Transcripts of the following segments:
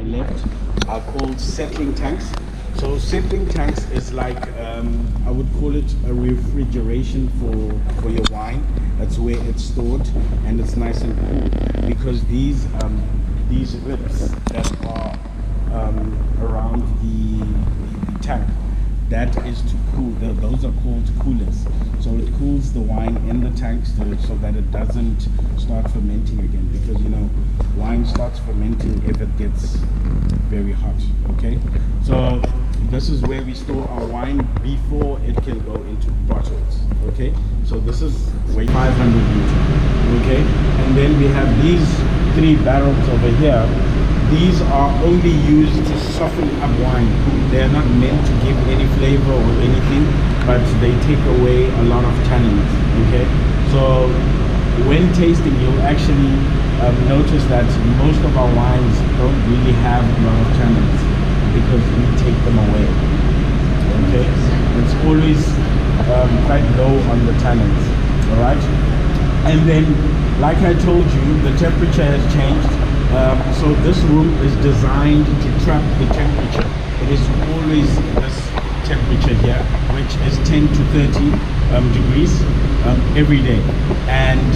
left are called settling tanks. So settling tanks is like, I would call it a refrigeration for your wine. That's where it's stored, and it's nice and cool because these ribs that are around the tank, that is to cool. Those are called coolers. So it cools the wine in the tanks so that it doesn't start fermenting again, because wine starts fermenting if it gets very hot. Okay, so this is where we store our wine before it can go into bottles. Okay, so this is weight 500 liters. Okay, and then we have these 3 barrels over here. These are only used to soften up wine. They are not meant to give any flavor or anything, but they take away a lot of tannins. Okay, so when tasting, you'll actually notice that most of our wines don't really have a lot of tannins because we take them away. Okay, it's always quite low on the tannins. All right, and then, like I told you, the temperature has changed. So this room is designed to trap the temperature. It is always this temperature here, which is 10 to 30 degrees every day. And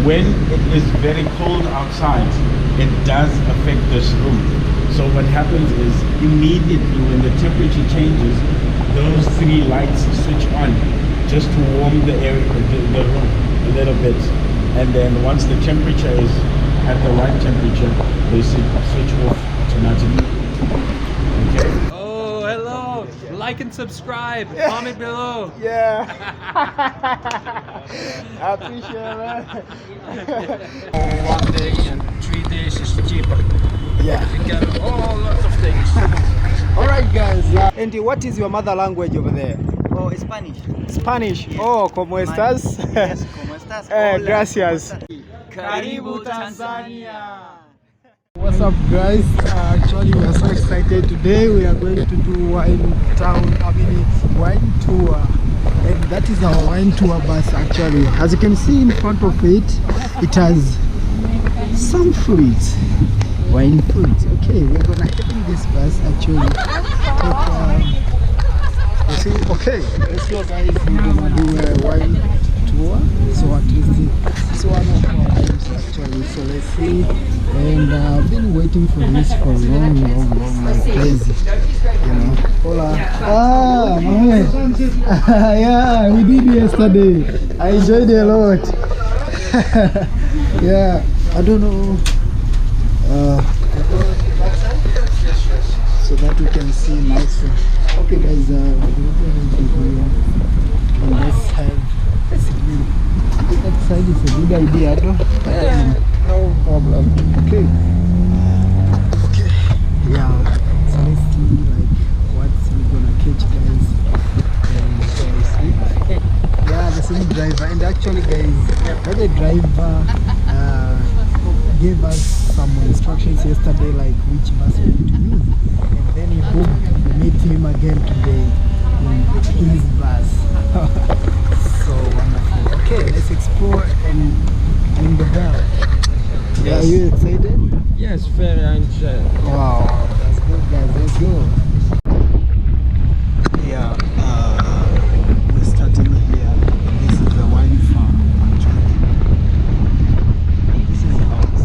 when it is very cold outside, it does affect this room. So what happens is, immediately when the temperature changes, those 3 lights switch on just to warm the area, the room a little bit. And then once the temperature is at the right temperature, they switch off automatically. Okay. Oh, hello! Like and subscribe. Comment below. Yeah. I appreciate it. 1 day and 3 days is cheaper. Yeah. You get all lots of things. All right, guys. And what is your mother language over there? Oh, Spanish. Spanish. Oh, ¿cómo estás? Yes, ¿cómo estás? Hola, Gracias. ¿cómo estás? Karibu Tanzania. What's up, guys? Actually, we are so excited today. We are going to do wine tour, and that is our wine tour bus. Actually, as you can see in front of it, it has some fruits, wine fruits. Okay, we're gonna head in this bus actually. Okay, let's go, guys. We're gonna do a wine tour. So at least it's one of our times actually. So let's see. And I've been waiting for this for long, like crazy. Hola. Ah, man. Yeah, we did yesterday. I enjoyed it a lot. Yeah, I don't know. So that we can see nice. Okay, guys. Let's have. That side is a good idea, though. No problem. Okay. Yeah. So let's see what we're gonna catch, guys. And yeah, the same driver. And actually, guys, the driver gave us some instructions yesterday, like which bus we need to use. And then we hope to meet him again today in his bus. So wonderful. Okay, let's explore and ring the bell. Yes. Are you excited? Yes, very anxious. Wow, that's good, guys. Let's go. Yeah, we're starting here. This is the wine farm. Actually, this is how it's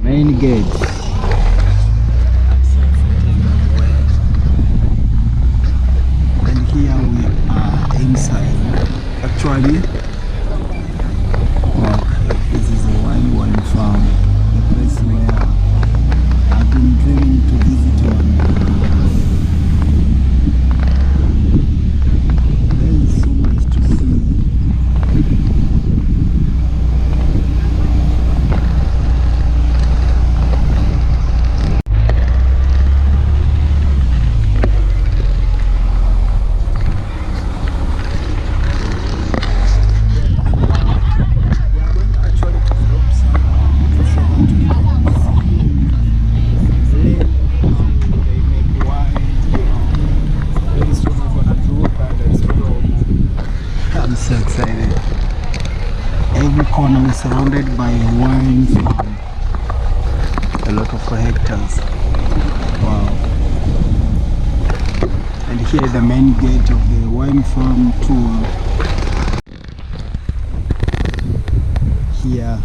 main gate. And here we are inside. Actually, this is a wine farm, the place where I've been dreaming to visit one. There is so much to see. every corner we're surrounded by wine farm. A lot of hectares. Wow. And here the main gate of the wine farm tour. Here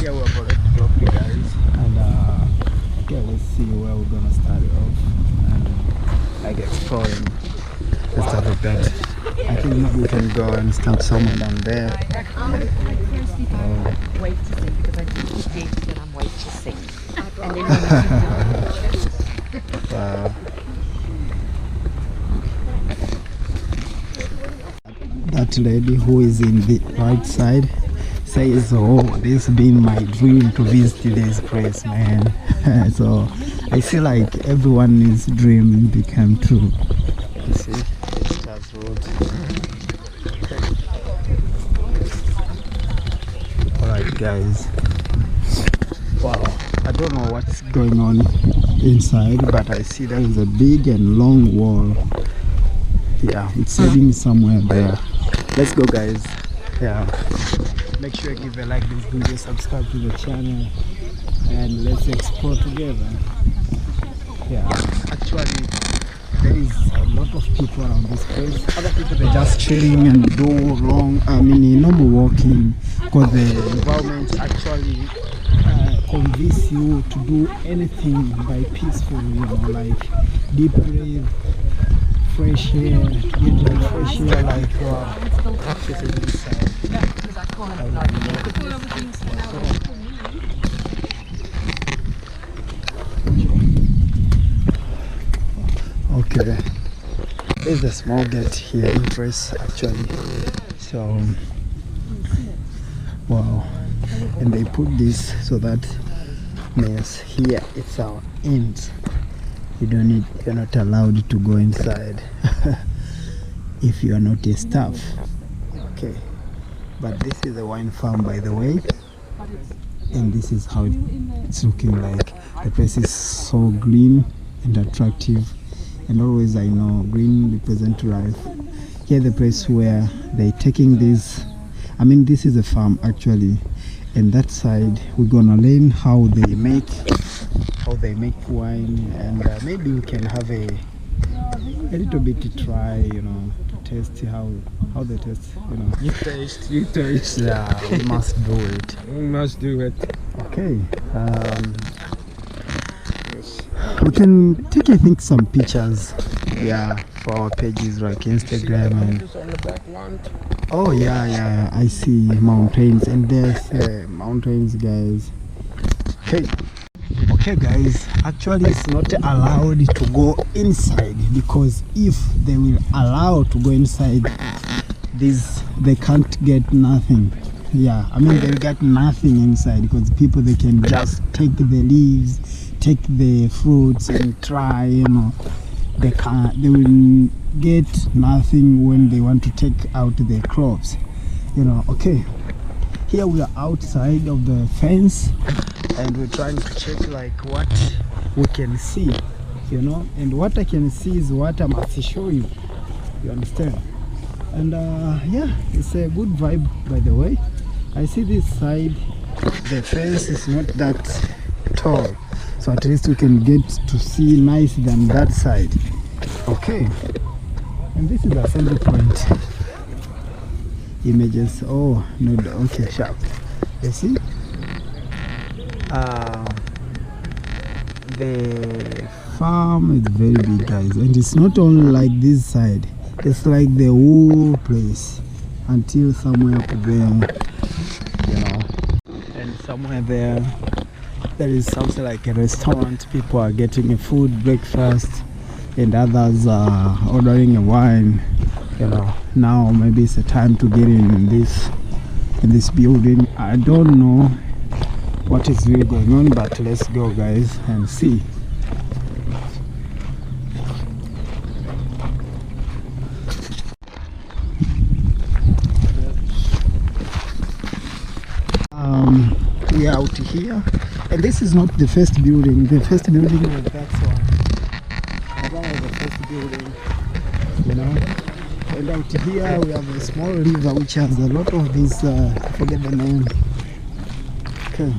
we're already dropped you guys, and okay, let's see where we're gonna start it off and like exploring and stuff like that. I think maybe we can go and start somewhere down there. Waitressing because I do forget that I'm waitressing. Wow. That lady who is in the right side says, oh, this been my dream to visit this place, man. So I feel like everyone's dream became true. You see, that's road. Alright guys, wow, I don't know what's going on inside, but I see there is a big and long wall. Yeah, it's heading somewhere there. Let's go guys. Yeah, make sure you give a like this video, subscribe to the channel, and let's explore together. Yeah, actually there is a lot of people around this place. Other people, they're just chilling and do normal walking, because the environment actually convince you to do anything by peaceful, like deep breathe, fresh air, to get like fresh air, like wow, this is inside. Okay, there's a small gate here, entrance actually. So wow, and they put this so that means here it's our end. You're not allowed to go inside if you are not a staff. Okay, but this is a wine farm, by the way, and this is how it's looking like. The place is so green and attractive, and always I know green represents life. Here the place where they're taking this, I mean this is a farm actually, and that side we're gonna learn how they make wine, and maybe we can have a little bit to try, to taste how they taste, You taste. Yeah, we must do it. We must do it. Okay, we can take, I think, some pictures, yeah, for our pages like Instagram and oh yeah, I see mountains, and there's mountains, guys. Okay guys, actually it's not allowed to go inside, because if they will allow to go inside this, they can't get nothing. Yeah, I mean they'll get nothing inside, because people, they can just take the leaves, take the fruits and try, they will get nothing when they want to take out the crops, Okay, here we are outside of the fence, and we're trying to check like what we can see, and what I can see is what I must show you. You understand? And yeah, it's a good vibe, by the way. I see this side, the fence is not that tall, so at least we can get to see nice than that side. Okay, and this is the assembly point. Images, oh no, okay, sharp. You see, the farm is very big, guys, and it's not only like this side, it's like the whole place until somewhere up there, and somewhere there is something like a restaurant. People are getting a food, breakfast, and others are ordering a wine. Now maybe it's a time to get in this building. I don't know what is really going on, but let's go guys and see. We are out here, and this is not the first building. The first building was that one. That was the first building, and And out here we have a small river which has a lot of these, I forget the name. Okay.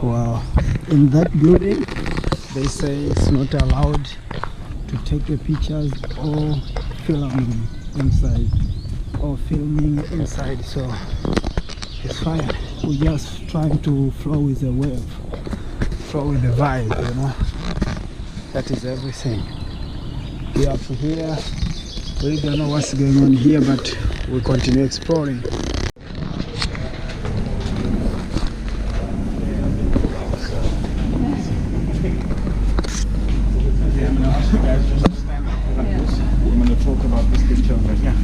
Wow. In that building, they say it's not allowed to take the pictures or filming inside. So it's fine. We're just trying to flow with the wave, flow with the vibe, you know. That is everything. We are up here. We don't know what's going on here, but we'll continue exploring. I'm gonna ask you guys just to stand up like this. I'm gonna talk about this picture over here.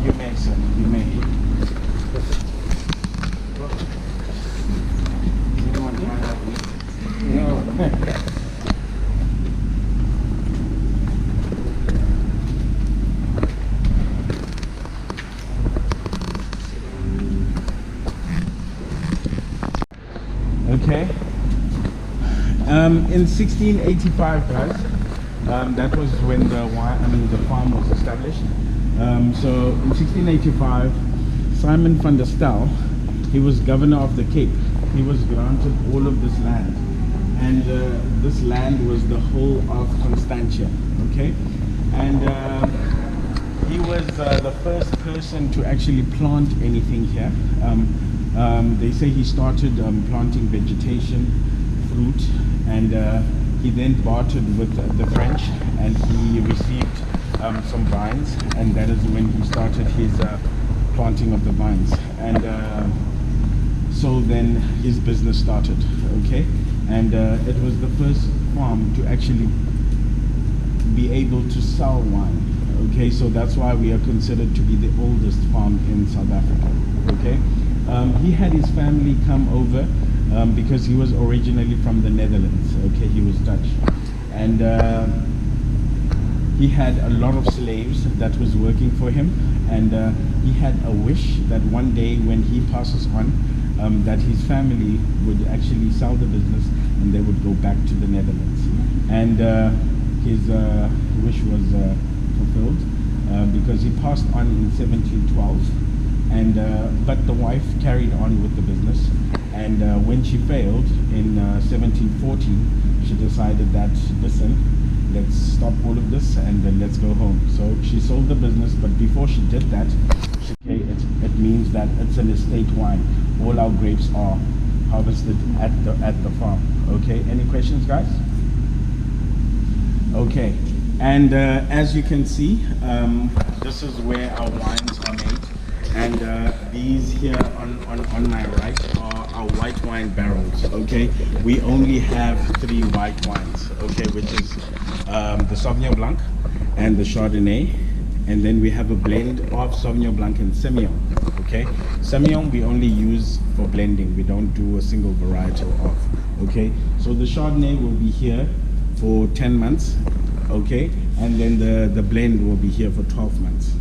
You may, sir. You may. You don't want to find out me? No. Okay. In 1685, guys, that was when the farm was established. So in 1685, Simon van der Stel, he was governor of the Cape. He was granted all of this land, and this land was the whole of Constantia. Okay, and he was the first person to actually plant anything here. They say he started planting vegetation, fruit, and he then bartered with the French, and he received some vines, and that is when he started his planting of the vines. And so then his business started. Okay, and it was the first farm to actually be able to sell wine. Okay, so that's why we are considered to be the oldest farm in South Africa. Okay. He had his family come over because he was originally from the Netherlands. Okay, he was Dutch, and he had a lot of slaves that was working for him, and he had a wish that one day when he passes on, that his family would actually sell the business and they would go back to the Netherlands. And his wish was fulfilled because he passed on in 1712. And but the wife carried on with the business, and when she failed in 1714, she decided that, listen, let's stop all of this and then let's go home. So she sold the business, but before she did that, it means that it's an estate wine. All our grapes are harvested at the farm. Okay, any questions, guys? Okay, and as you can see, this is where our wines are made. And these here on my right are our white wine barrels. Okay, we only have 3 white wines. Okay, which is the Sauvignon Blanc and the Chardonnay, and then we have a blend of Sauvignon Blanc and Semillon. Okay, Semillon we only use for blending. We don't do a single varietal of. Okay, so the Chardonnay will be here for 10 months. Okay, and then the blend will be here for 12 months.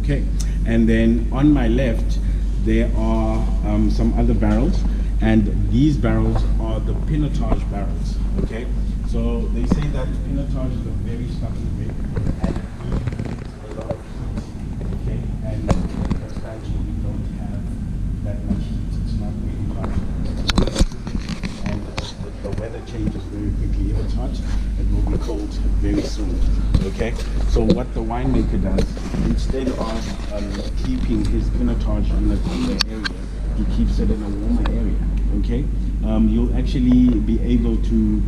Okay, and then on my left there are some other barrels, and these barrels are the Pinotage barrels. Okay, so they say that Pinotage is a very stubborn grape and it needs a lot of heat. Okay, and substantially we don't have that much heat. It's not really hot, and the weather changes very quickly. If it's hot, it will be cold very soon. Okay, so what the winemaker does, instead of keeping his Pinotage in a cooler area, he keeps it in a warmer area. Okay, you'll actually be able to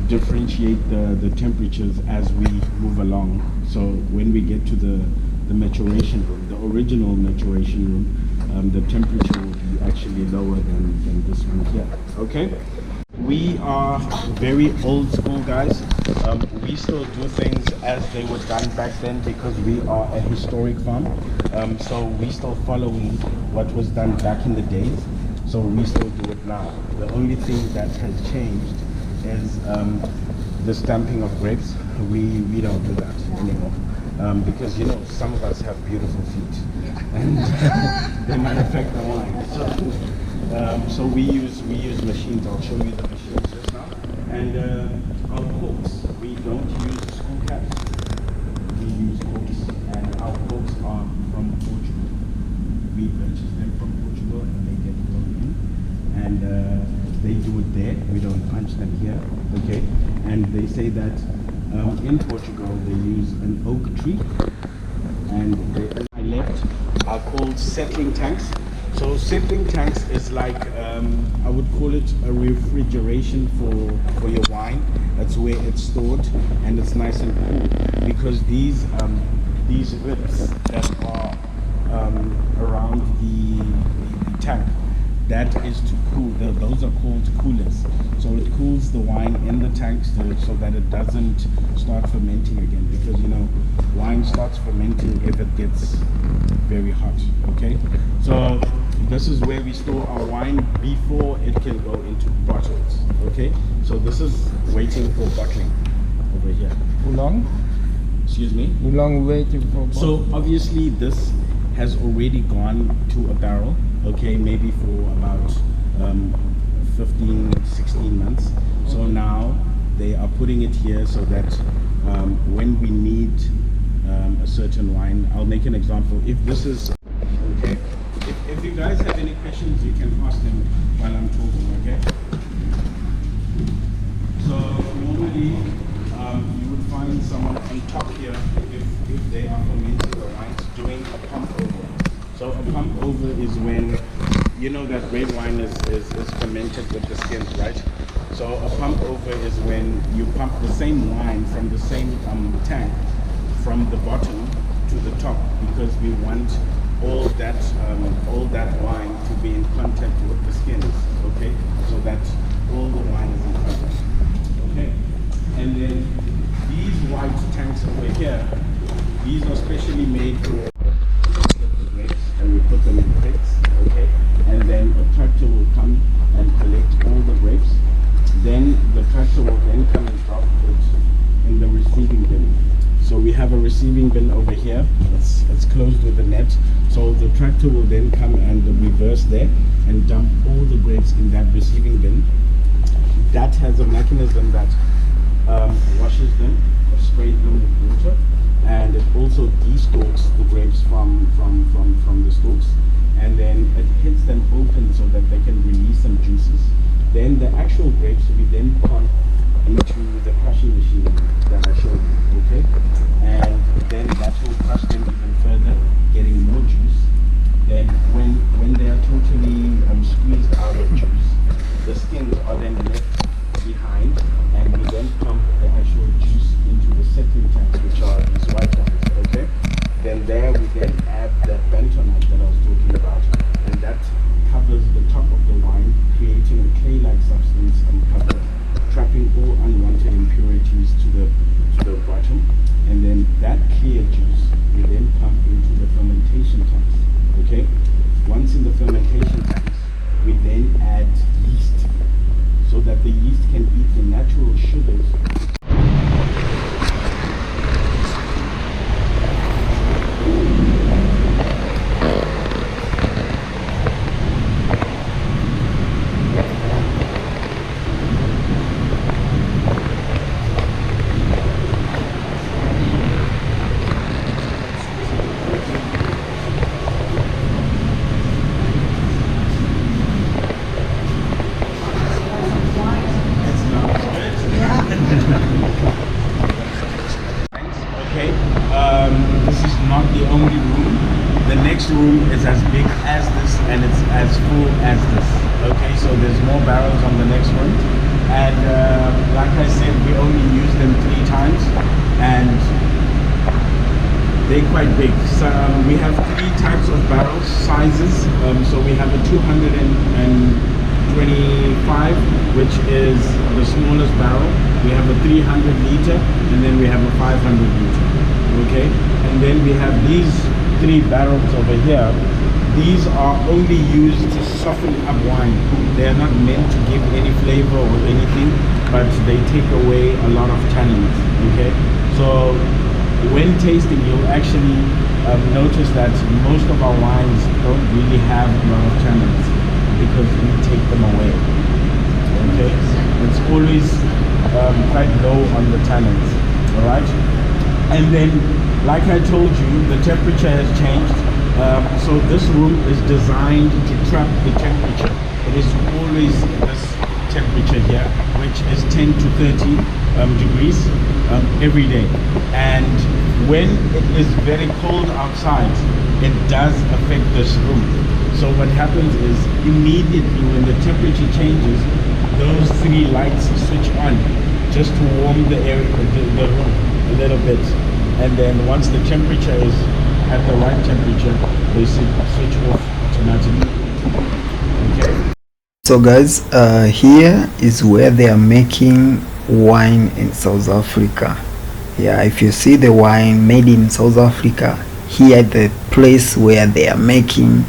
differentiate the temperatures as we move along. So when we get to the maturation room, the original maturation room, the temperature will be actually lower than this one here. Okay, we are very old school guys. We still do things as they were done back then because we are a historic farm. So we still following what was done back in the days. So we still do it now. The only thing that has changed is the stamping of grapes. We don't do that anymore because some of us have beautiful feet and they might affect the wine. So we use machines. I'll show you the machines just now. And our corks, we don't use screw caps. We use corks, and our corks are from Portugal. We purchase them from Portugal, and they get blown in, and they do it there. We don't punch them here, okay? And they say that in Portugal they use an oak tree, and they, I left, are called settling tanks. So settling tanks is like, I would call it a refrigeration for your wine. That's where it's stored, and it's nice and cool, because these ribs that are around the tank, that is to cool. Those are called coolers. So it cools the wine in the tanks so that it doesn't start fermenting again, because you know wine starts fermenting if it gets very hot. Okay, so this is where we store our wine before it can go into bottles. Okay, so this is waiting for bottling over here. How long? Excuse me. How long waiting for? So obviously this has already gone to a barrel, okay, maybe for about 15, 16 months. So now they are putting it here so that when we need a certain wine, I'll make an example. If this is, okay, if you guys have any questions, you can ask them while I'm talking, okay? So normally you would find someone on top here if they are fermenting the wines doing a pump over. So a pump over is when, you know that red wine is fermented with the skins, right? So a pump over is when you pump the same wine from the same tank from the bottom to the top, because we want all that wine to be in contact with the skins, okay? So that all the wine is in contact, okay? And then these white tanks over here, these are specially made for the grapes, and we put them in crates, okay? And then a tractor will come and collect all the grapes. Then the tractor will then come and drop it in the receiving bin. So we have a receiving bin over here. It's closed with a net. So the tractor will then come and reverse there and dump all the grapes in that receiving bin. That has a mechanism that washes them, sprays them with water, and it also de-stalks the grapes from the stalks, and then it hits them open so that they can release some juices. Then the actual grapes we then pump into the crushing machine that I showed you, okay? And then that will crush them even further, getting more juice. Then when they are totally squeezed out of juice, the skins are then left behind, and we then pump the actual juice into the settling tanks, which are these white tanks, okay? Then there we then add that bentonite that I was talking about, and that covers the top of the wine, creating a clay-like substance and cover, trapping all unwanted impurities to the bottom. And then that clear juice we then pump into the fermentation tanks, okay? Once in the fermentation tanks, we then add yeast, so that the yeast can eat the natural sugars. Okay, this is not the only room. The next room is as big as this, and it's as full as this. Okay, so there's more barrels on the next one, and like I said, we only use them 3 times, and they're quite big. So we have 3 types of barrels sizes. So we have a 225, which is the smallest barrel. We have a 300 liter, and then we have a 500 liter. Okay, and then we have these 3 barrels over here. These are only used to soften up wine. They are not meant to give any flavor or anything, but they take away a lot of tannins. Okay, so when tasting, you'll actually notice that most of our wines don't really have a lot of tannins because we take them away. Okay, it's always quite low on the tannins. All right. And then, like I told you, the temperature has changed. So this room is designed to trap the temperature. It is always this temperature here, which is 10 to 30 degrees every day. And when it is very cold outside, it does affect this room. So what happens is immediately when the temperature changes, those 3 lights switch on just to warm the area, the room a little bit. And then once the temperature is at the right temperature, they switch off automatically. Okay. So guys, here is where they are making wine in South Africa. Yeah, if you see the wine made in South Africa, here the place where they are making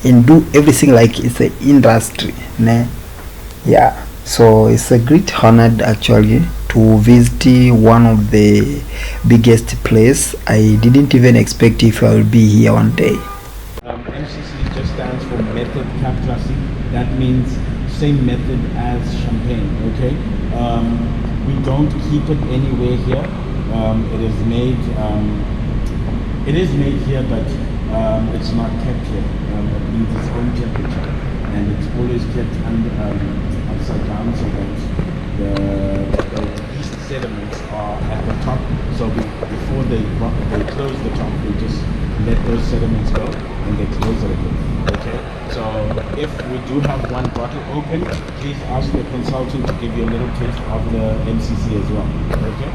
and do everything like it's an industry, né? Yeah, so it's a great honor actually to visit one of the biggest place. I didn't even expect if I will be here one day. MCC just stands for Method Cap Classic. That means same method as champagne. Okay. We don't keep it anywhere here. It is made. It is made here, but it's not kept here. It needs its own temperature, and it's always kept upside down so that the yeast sediments are at the top. So before they close the top, they just let those sediments go and they close it again. Okay. So if we do have one bottle open, please ask the consultant to give you a little taste of the MCC as well. Okay.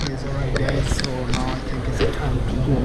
It's alright guys, so now I think it's time to go.